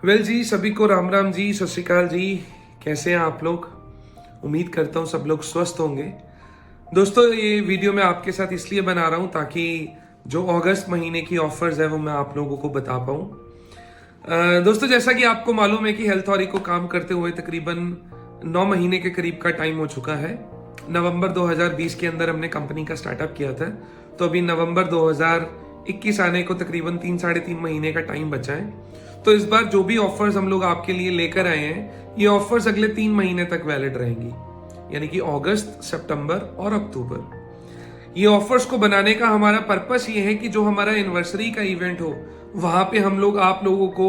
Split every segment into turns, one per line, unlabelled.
Well जी, सभी को राम राम जी, सत श्री अकाल जी। कैसे हैं आप लोग? उम्मीद करता हूँ सब लोग स्वस्थ होंगे। दोस्तों, ये वीडियो मैं आपके साथ इसलिए बना रहा हूँ ताकि जो अगस्त महीने की ऑफर्स है वो मैं आप लोगों को बता पाऊँ। दोस्तों, जैसा कि आपको मालूम है कि हेल्थ ऑरी को काम करते हुए तकरीबन 9 महीने के करीब का टाइम हो चुका है। नवंबर 2020 के अंदर हमने कंपनी का स्टार्टअप किया था, तो अभी नवंबर 2021 आने को तकरीबन 3-3.5 महीने का टाइम बचा है। तो इस बार जो भी ऑफर्स हम लोग आपके लिए लेकर आए हैं, ये ऑफर्स अगले 3 महीने तक वैलिड रहेंगी, यानी कि अगस्त, सितंबर और अक्टूबर। ये ऑफर्स को बनाने का हमारा पर्पस ये है कि जो हमारा एनिवर्सरी का इवेंट हो, वहां पे हम लोग आप लोगों को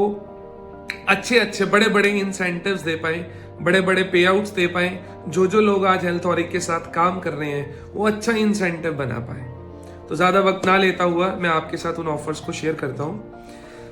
अच्छे अच्छे बड़े बड़े इंसेंटिव्स दे पाए, बड़े बड़े पे आउट्स दे पाए। जो जो लोग आज हेल्थ ऑरिक के साथ काम कर रहे हैं वो अच्छा इंसेंटिव बना पाए। तो ज्यादा वक्त ना लेता हुआ मैं आपके साथ उन ऑफर्स को शेयर करता हूं।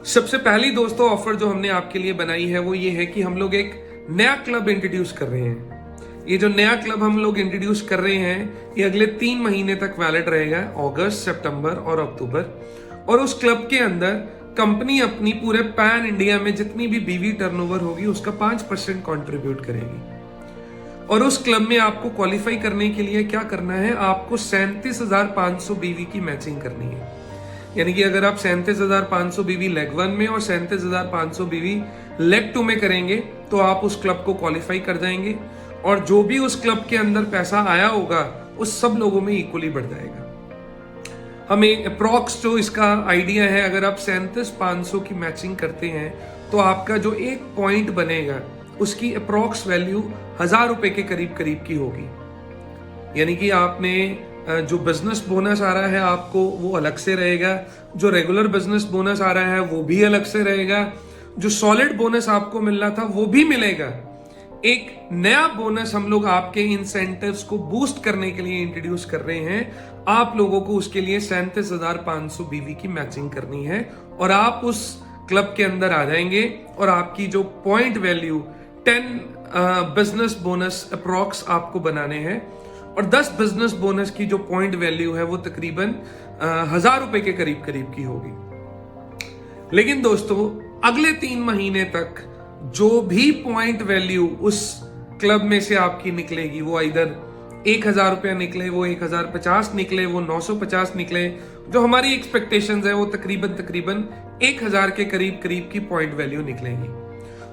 सबसे पहली दोस्तों ऑफर जो हमने आपके लिए बनाई है वो ये है कि हम लोग एक नया क्लब इंट्रोड्यूस कर रहे हैं। ये जो नया क्लब हम लोग इंट्रोड्यूस कर रहे हैं ये अगले 3 महीने तक वैलिड रहेगा, अगस्त, सितंबर और अक्टूबर। और उस क्लब के अंदर कंपनी अपनी पूरे पैन इंडिया में जितनी भी बीवी टर्नओवर होगी उसका 5% कंट्रीब्यूट करेगी। और उस क्लब में आपको क्वालिफाई करने के लिए क्या करना है, आपको 37,500 बीवी की मैचिंग करनी है। यानी कि अगर आप 37,500 बीवी लेग 1 में और 37,500 बीवी लेग 2 में करेंगे तो आप उस क्लब को क्वालिफाई कर जाएंगे, और जो भी उस क्लब के अंदर पैसा आया होगा उस सब लोगों में इक्वली बढ़ जाएगा। हमें अप्रॉक्स जो इसका आइडिया है, अगर आप 37,500 की मैचिंग करते हैं तो आपका जो एक पॉइंट बनेगा उसकी अप्रॉक्स वैल्यू 1,000 रुपए के करीब करीब की होगी। यानी कि आपने जो बिजनेस बोनस आ रहा है आपको वो अलग से रहेगा, जो रेगुलर बिजनेस बोनस आ रहा है वो भी अलग से रहेगा, जो सॉलिड बोनस आपको मिल रहा था वो भी मिलेगा। एक नया बोनस हम लोग आपके इंसेंटिव्स को बूस्ट करने के लिए इंट्रोड्यूस कर रहे हैं। आप लोगों को उसके लिए 37,500 बीवी की मैचिंग करनी है और आप उस क्लब के अंदर आ जाएंगे और आपकी जो point value 10 business bonus approx आपको बनाने हैं, और 10 बिजनेस बोनस की जो पॉइंट वैल्यू है वो तकरीबन 1,000 रुपए के करीब करीब की होगी। लेकिन दोस्तों, अगले 3 महीने तक जो भी पॉइंट वैल्यू उस क्लब में से आपकी निकलेगी, वो इधर 1,000 रुपया निकले, वो 1,050 निकले, वो 950 निकले, जो हमारी एक्सपेक्टेशंस है वो तकरीबन 1,000 के करीब करीब की पॉइंट वैल्यू निकलेगी।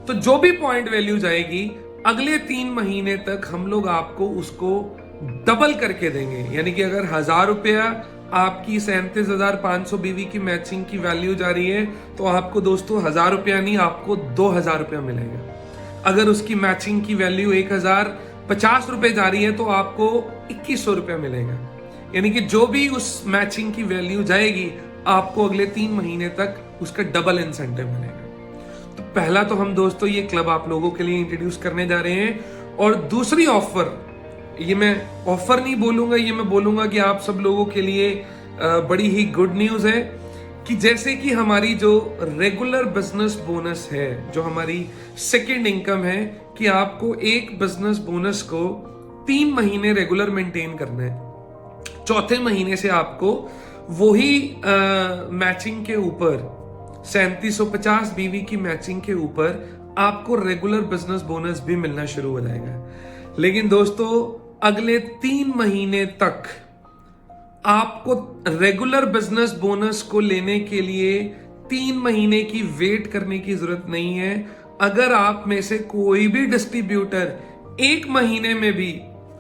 तो जो भी पॉइंट वैल्यू जाएगी अगले 3 महीने तक हम लोग आपको उसको डबल करके देंगे। यानी कि अगर 1,000 रुपया आपकी 37,500 बीवी की मैचिंग की वैल्यू जा रही है तो आपको दोस्तों 1,000 रुपया नहीं, आपको 2,000 रुपया मिलेगा। अगर उसकी मैचिंग की वैल्यू 1,050 रुपए जा रही है तो आपको 2,100 रुपया मिलेगा। यानी कि जो भी उस मैचिंग की वैल्यू जाएगी आपको अगले 3 महीने तक उसका डबल इंसेंटिव मिलेगा। तो पहला तो हम दोस्तों ये क्लब आप लोगों के लिए इंट्रोड्यूस करने जा रहे हैं। और दूसरी ऑफर, ये मैं ऑफर नहीं बोलूंगा, ये मैं बोलूंगा कि आप सब लोगों के लिए बड़ी ही गुड न्यूज है कि जैसे कि हमारी जो रेगुलर बिजनेस बोनस है, जो हमारी सेकेंड इनकम है, कि आपको एक बिजनेस बोनस को 3 महीने रेगुलर मेंटेन करना है। चौथे महीने से आपको वही मैचिंग के ऊपर 3750 बीवी की मैचिंग के ऊपर आपको रेगुलर बिजनेस बोनस भी मिलना शुरू हो जाएगा। लेकिन दोस्तों, अगले 3 महीने तक आपको रेगुलर बिजनेस बोनस को लेने के लिए 3 महीने की वेट करने की जरूरत नहीं है। अगर आप में से कोई भी डिस्ट्रीब्यूटर 1 महीने में भी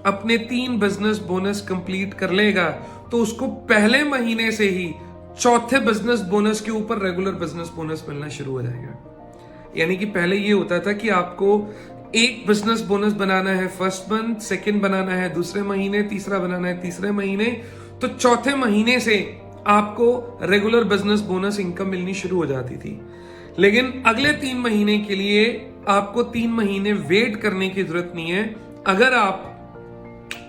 अपने 3 बिजनेस बोनस कंप्लीट कर लेगा तो उसको पहले महीने से ही चौथे बिजनेस बोनस के ऊपर रेगुलर बिजनेस बोनस मिलना शुरू हो जाएगा। यानी कि पहले ये होता था कि आपको एक बिजनेस बोनस बनाना है फर्स्ट मंथ, सेकंड बनाना है दूसरे महीने, तीसरा बनाना है तीसरे महीने, तो चौथे महीने से आपको रेगुलर बिजनेस बोनस इनकम मिलनी शुरू हो जाती थी। लेकिन अगले 3 महीने के लिए आपको 3 महीने वेट करने की जरूरत नहीं है। अगर आप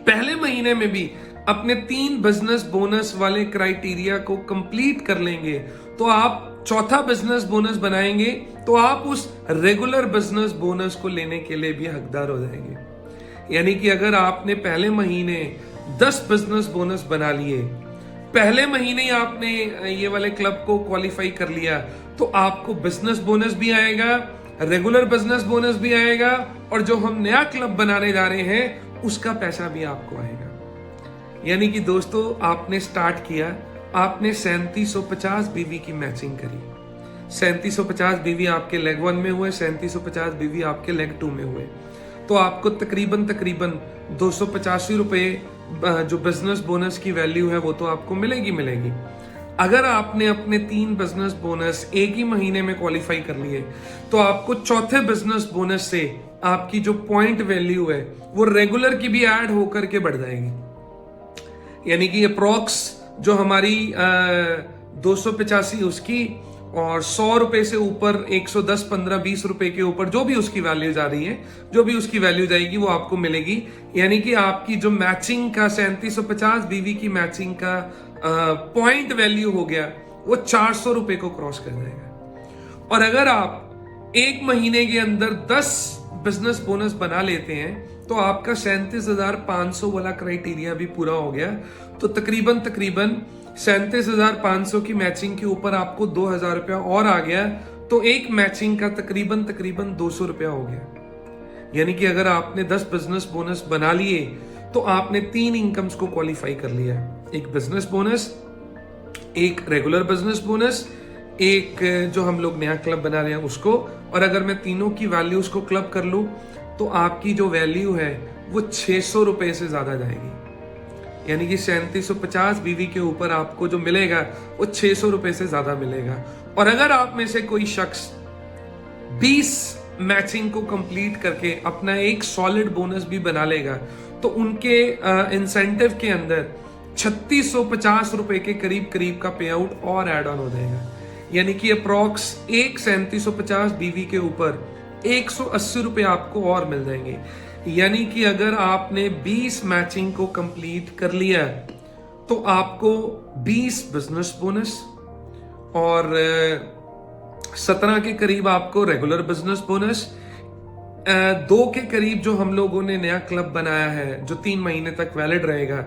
पहले महीने में भी अपने 3 बिजनेस बोनस वाले क्राइटेरिया को कंप्लीट कर लेंगे तो आप चौथा बिजनेस बोनस बनाएंगे तो आप उस रेगुलर बिजनेस बोनस को लेने के लिए भी हकदार हो जाएंगे। यानी कि अगर आपने पहले महीने 10 बिजनेस बोनस बना लिए, पहले महीने ही आपने ये वाले क्लब को क्वालिफाई कर लिया, तो आपको बिजनेस बोनस भी आएगा, रेगुलर बिजनेस बोनस भी आएगा और जो हम नया क्लब बनाने जा रहे हैं उसका पैसा भी आपको आएगा। यानी कि दोस्तों आपने स्टार्ट किया, आपने 3750 बीवी की मैचिंग करी, 3750 बीवी आपके लेग 1 में हुए, 3750 बीवी आपके लेग 2 में हुए, तो आपको तकरीबन 285 रुपए जो बिजनेस बोनस की वैल्यू है वो तो आपको मिलेगी। अगर आपने अपने 3 बिजनेस बोनस एक ही महीने में क्वालिफाई कर लिए तो आपको चौथे बिजनेस बोनस से आपकी जो पॉइंट वैल्यू है वो रेगुलर की भी ऐड होकर के बढ़ जाएगी। यानी कि अप्रॉक्स जो हमारी 285 उसकी और 100 रुपए से ऊपर 110, 15, 20 रुपए के ऊपर जो भी उसकी वैल्यू जा रही है, जो भी उसकी वैल्यू जाएगी वो आपको मिलेगी। यानी कि आपकी जो मैचिंग का 3750 बीवी की मैचिंग का पॉइंट वैल्यू हो गया वो 400 रुपए को क्रॉस कर जाएगा। और अगर आप एक महीने के अंदर 10 बिजनेस बोनस बना लेते हैं तो आपका 37,500 वाला क्राइटेरिया भी पूरा हो गया। तो तकरीबन 37,500 की मैचिंग के ऊपर आपको 2,000 रुपया और आ गया, तो एक मैचिंग का तकरीबन 200 रुपया हो गया। यानी कि अगर आपने 10 बिजनेस बोनस बना लिए तो आपने 3 इनकम्स को क्वालिफाई कर लिया, एक बिजनेस बोनस, एक रेगुलर बिजनेस बोनस, एक जो हम लोग नया क्लब बना रहे हैं उसको। और अगर मैं तीनों की वैल्यूज को क्लब कर लूं तो आपकी जो वैल्यू है वो 600 रुपए से ज्यादा जाएगी। यानी कि 3750 बीवी के ऊपर आपको जो मिलेगा वो 600 रुपए से ज्यादा मिलेगा। और अगर आप में से कोई शख्स 20 मैचिंग को कंप्लीट करके अपना एक सॉलिड बोनस भी बना लेगा तो उनके इंसेंटिव के अंदर 3650 रुपए के करीब का पे आउट और एड ऑन हो जाएगा। यानी कि अप्रॉक्स एक 3750 बीवी के ऊपर 180 रुपए आपको और मिल जाएंगे। यानी कि अगर आपने 20 मैचिंग को कंप्लीट कर लिया तो आपको 20 बिजनेस बोनस और 17 के करीब आपको रेगुलर बिजनेस बोनस, 2 के करीब जो हम लोगों ने नया क्लब बनाया है जो 3 महीने तक वैलिड रहेगा,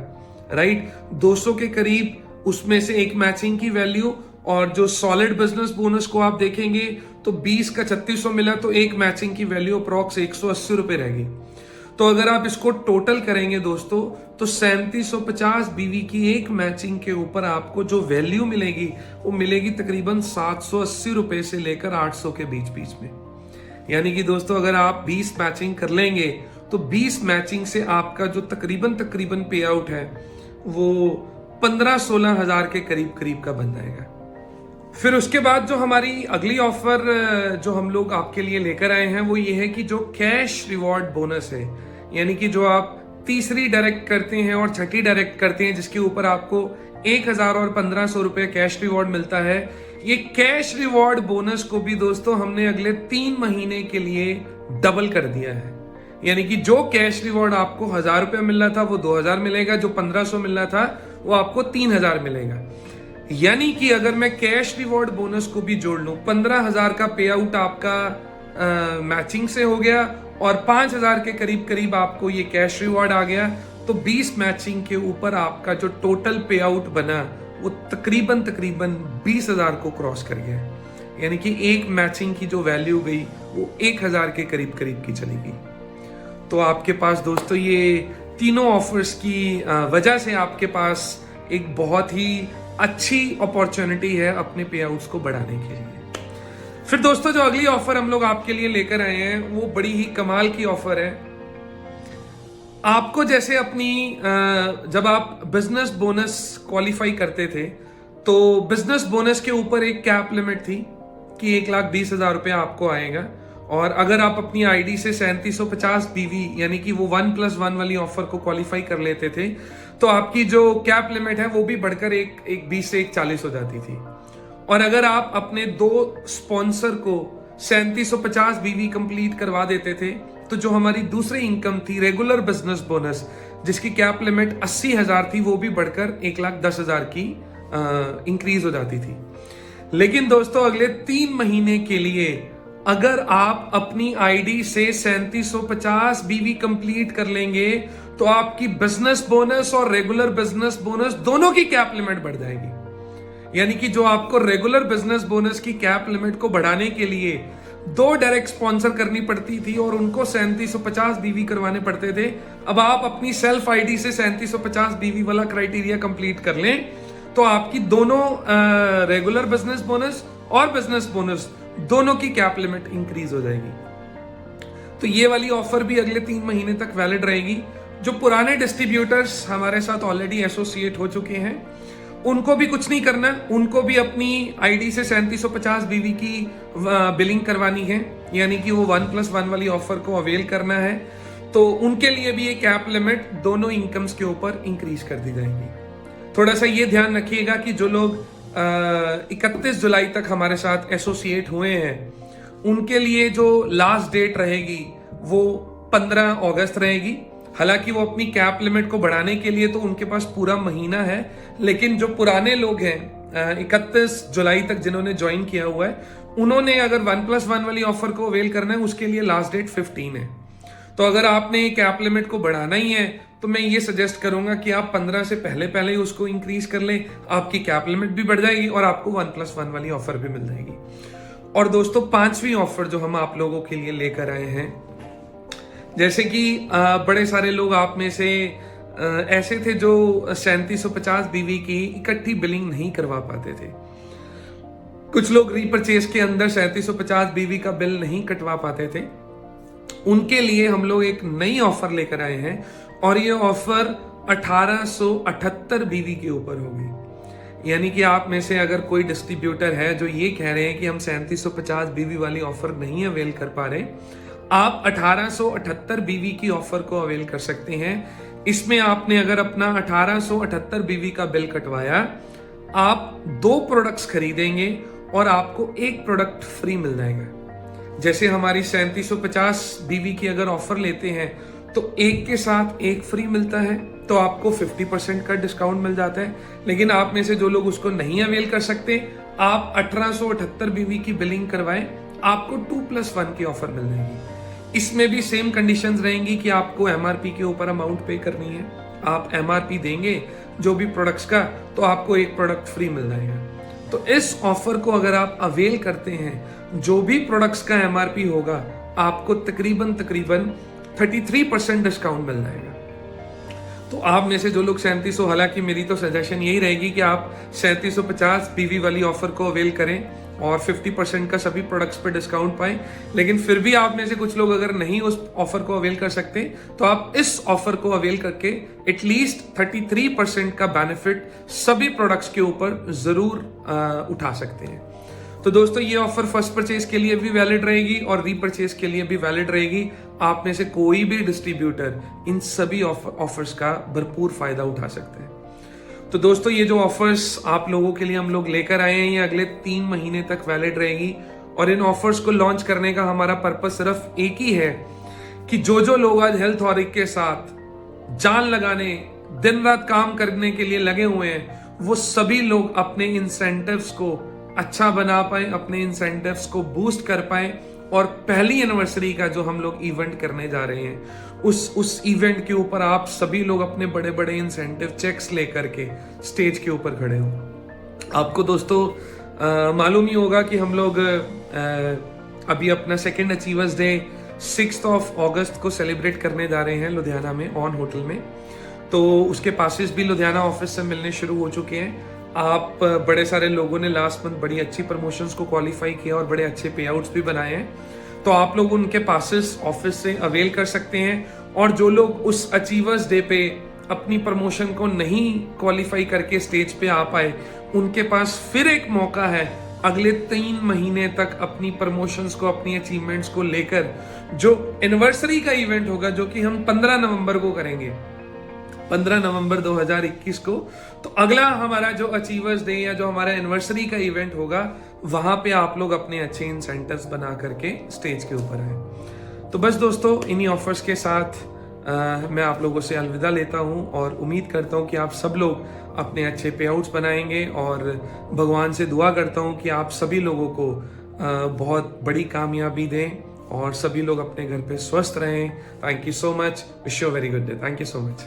राइट, 200 के करीब उसमें से एक मैचिंग की वैल्यू, और जो सॉलिड बिजनेस बोनस को आप देखेंगे तो 20 का 3600 मिला तो एक मैचिंग की वैल्यू अप्रॉक्स 180 रुपए रहेगी। तो अगर आप इसको टोटल करेंगे दोस्तों तो 3750 बीवी की एक मैचिंग के ऊपर आपको जो वैल्यू मिलेगी वो मिलेगी तकरीबन 780 रुपए से लेकर 800 के बीच में। यानी कि दोस्तों अगर आप 20 मैचिंग कर लेंगे तो 20 मैचिंग से आपका जो तकरीबन पे आउट है वो 15-16 हजार के करीब का बन जाएगा। फिर उसके बाद जो हमारी अगली ऑफर जो हम लोग आपके लिए लेकर आए हैं वो ये है कि जो कैश रिवॉर्ड बोनस है, यानी कि जो आप तीसरी डायरेक्ट करते हैं और छठी डायरेक्ट करते हैं जिसके ऊपर आपको 1000 और 1500 रुपए कैश रिवॉर्ड मिलता है, ये कैश रिवॉर्ड बोनस को भी दोस्तों हमने अगले 3 महीने के लिए डबल कर दिया है। यानी कि जो कैश रिवॉर्ड आपको 1000 रुपया मिल रहा था वो 2000 मिलेगा, जो 1500 मिल रहा था वो आपको 3000 मिलेगा। यानी कि अगर मैं कैश रिवॉर्ड बोनस को भी जोड़ लूं, 15,000 का पे आउट आपका मैचिंग से हो गया और 5,000 के करीब आपको ये कैश रिवॉर्ड आ गया, तो 20 मैचिंग के ऊपर आपका जो टोटल पे आउट बना वो तकरीबन 20,000 को क्रॉस कर गया। यानी कि एक मैचिंग की जो वैल्यू गई वो 1000 के करीब की चली गई। तो आपके पास दोस्तों ये तीनों ऑफर्स की वजह से आपके पास एक बहुत ही अच्छी अपॉर्चुनिटी है अपने पे आउट्स को बढ़ाने के लिए। फिर दोस्तों जो अगली ऑफर हम लोग आपके लिए लेकर आए हैं वो बड़ी ही कमाल की ऑफर है। आपको जैसे अपनी जब आप बिजनेस बोनस क्वालिफाई करते थे तो बिजनेस बोनस के ऊपर एक कैप लिमिट थी कि 1,20,000 रुपया आपको आएगा, और अगर आप अपनी आईडी से 3750 बीवी यानी कि वो 1+1 वाली ऑफर को क्वालिफाई कर लेते थे तो आपकी जो कैप लिमिट है वो भी बढ़कर एक 20 से 1,40 हो जाती थी। और अगर आप अपने 2 स्पॉन्सर को 3750 बीवी कंप्लीट करवा देते थे तो जो हमारी दूसरी इनकम थी रेगुलर बिजनेस बोनस जिसकी कैप लिमिट 80,000 थी वो भी बढ़कर 1,10,000 की इंक्रीज हो जाती थी। लेकिन दोस्तों अगले 3 महीने के लिए अगर आप अपनी आईडी से 3750 बीवी कंप्लीट कर लेंगे तो आपकी बिजनेस बोनस और रेगुलर बिजनेस बोनस दोनों की कैप लिमिट बढ़ जाएगी। यानी कि जो आपको रेगुलर बिजनेस बोनस की कैप लिमिट को बढ़ाने के लिए 2 डायरेक्ट स्पॉन्सर करनी पड़ती थी और उनको 3750 बीवी करवाने पड़ते थे। अब आप अपनी सेल्फ आईडी से 3750 बीवी वाला क्राइटेरिया कंप्लीट कर लें तो आपकी दोनों रेगुलर बिजनेस बोनस और बिजनेस बोनस दोनों की कैप लिमिट इंक्रीज हो जाएगी। तो ये वाली ऑफर भी अगले 3 महीने तक वैलिड रहेगी। जो पुराने डिस्ट्रीब्यूटर्स हमारे साथ ऑलरेडी एसोसिएट हो चुके हैं उनको भी कुछ नहीं करना, उनको भी अपनी आईडी से 3750 बीवी की बिलिंग करवानी है, यानी कि वो 1+1 वाली ऑफर को अवेल करना है। तो उनके लिए भी ये कैप लिमिट दोनों इनकम्स के ऊपर इंक्रीज कर दी जाएगी। थोड़ा सा ये ध्यान रखिएगा कि जो लोग 31 जुलाई तक हमारे साथ एसोसिएट हुए हैं उनके लिए जो लास्ट डेट रहेगी वो 15 अगस्त रहेगी। हालांकि वो अपनी कैप लिमिट को बढ़ाने के लिए तो उनके पास पूरा महीना है, लेकिन जो पुराने लोग हैं 31 जुलाई तक जिन्होंने ज्वाइन किया हुआ है उन्होंने अगर 1+1 वाली ऑफर को अवेल करना है उसके लिए लास्ट डेट 15 है। तो अगर आपने कैप लिमिट को बढ़ाना ही है तो मैं ये सजेस्ट करूंगा कि आप 15 से पहले ही उसको इंक्रीज कर लें, आपकी कैप लिमिट भी बढ़ जाएगी और आपको 1+1 वाली ऑफर भी मिल जाएगी। और दोस्तों 5वीं ऑफर जो हम आप लोगों के लिए लेकर आए हैं, जैसे कि बड़े सारे लोग आप में से ऐसे थे जो 3750 बीवी की इकट्ठी बिलिंग नहीं करवा पाते थे। कुछ लोग रीपरचेज के अंदर 3750 बीवी का बिल नहीं कटवा पाते थे। उनके लिए हम लोग एक नई ऑफर लेकर आए हैं और ये ऑफर 1878 बीवी के ऊपर होगी। यानी कि आप में से अगर कोई डिस्ट्रीब्यूटर है जो ये कह रहे हैं कि हम 3750 बीवी वाली ऑफर नहीं अवेल कर पा रहे, आप 1878 बीवी की ऑफर को अवेल कर सकते हैं। इसमें आपने अगर अपना 1878 बीवी का बिल कटवाया, आप 2 प्रोडक्ट्स खरीदेंगे और आपको 1 प्रोडक्ट फ्री मिल जाएगा। जैसे हमारी 3750 बीवी की अगर ऑफर लेते हैं तो 1 के साथ 1 फ्री मिलता है, तो आपको 50% का डिस्काउंट मिल जाता है। लेकिन आप में से जो लोग उसको नहीं अवेल कर सकते, आप 1878 बीवी की बिलिंग करवाएं, आपको 2+1 की ऑफर मिल जाएगी। इसमें भी सेम कंडीशंस रहेंगी कि आपको एमआरपी के ऊपर अमाउंट पे करनी है। आप एमआरपी देंगे जो भी प्रोडक्ट्स का, तो आपको 1 प्रोडक्ट फ्री मिल जाएगा। तो इस ऑफर को अगर आप अवेल करते हैं, जो भी प्रोडक्ट्स का एमआरपी होगा आपको तकरीबन 33% डिस्काउंट मिल जाएगा। तो आप में से जो लोग 3700, हालांकि मेरी तो सजेशन यही रहेगी कि आप 3750 बीवी वाली ऑफर को अवेल करें और 50% का सभी प्रोडक्ट्स पे डिस्काउंट पाएं। लेकिन फिर भी आप में से कुछ लोग अगर नहीं उस ऑफर को अवेल कर सकते, तो आप इस ऑफर को अवेल करके एटलीस्ट 33% का बेनिफिट सभी प्रोडक्ट्स के ऊपर जरूर उठा सकते हैं। तो दोस्तों ये ऑफर फर्स्ट परचेज के लिए भी वैलिड रहेगी और रीपरचेज के लिए भी वैलिड रहेगी। आप में से कोई भी डिस्ट्रीब्यूटर इन सभी ऑफर्स का भरपूर फायदा उठा सकते हैं। तो दोस्तों ये जो ऑफर्स आप लोगों के लिए हम लोग लेकर आए हैं, ये अगले 3 महीने तक वैलिड रहेगी। और इन ऑफर्स को लॉन्च करने का हमारा पर्पस सिर्फ एक ही है कि जो लोग आज हेल्थ ऑरिक के साथ जान लगाने, दिन रात काम करने के लिए लगे हुए हैं, वो सभी लोग अपने इंसेंटिव्स को अच्छा बना पाए, अपने इंसेंटिव्स को बूस्ट कर पाए और पहली एनिवर्सरी का जो हम लोग इवेंट करने जा रहे हैं उस इवेंट के ऊपर आप सभी लोग अपने बड़े बड़े इंसेंटिव चेक्स लेकर के स्टेज के ऊपर खड़े हो। आपको दोस्तों मालूम ही होगा कि हम लोग अभी अपना 2nd अचीवर्स डे 6 अगस्त को सेलिब्रेट करने जा रहे हैं लुधियाना में ऑन होटल में। तो उसके पासेस भी लुधियाना ऑफिस से मिलने शुरू हो चुके हैं। आप बड़े सारे लोगों ने लास्ट मंथ बड़ी अच्छी प्रमोशंस को क्वालिफाई किया और बड़े अच्छे पे आउट्स भी बनाए हैं। तो आप लोग उनके पासेस ऑफिस से अवेल कर सकते हैं। और जो लोग उस अचीवर्स डे पे अपनी प्रमोशन को नहीं क्वालिफाई करके स्टेज पे आ पाए, उनके पास फिर एक मौका है अगले 3 महीने तक अपनी प्रमोशंस को, अपनी अचीवमेंट्स को लेकर जो एनिवर्सरी का इवेंट होगा, जो कि हम 15 नवंबर को करेंगे, 15 नवंबर 2021 को। तो अगला हमारा जो अचीवर्स डे या जो हमारा एनिवर्सरी का इवेंट होगा, वहां पे आप लोग अपने अच्छे इंसेंटिव्स बना करके स्टेज के ऊपर आए। तो बस दोस्तों इन्हीं ऑफर्स के साथ मैं आप लोगों से अलविदा लेता हूं और उम्मीद करता हूं कि आप सब लोग अपने अच्छे पे आउट्स बनाएंगे और भगवान से दुआ करता हूं कि आप सभी लोगों को बहुत बड़ी कामयाबी दें और सभी लोग अपने घर पे स्वस्थ रहें। Thank you so much. Wish you very good day. Thank you so much.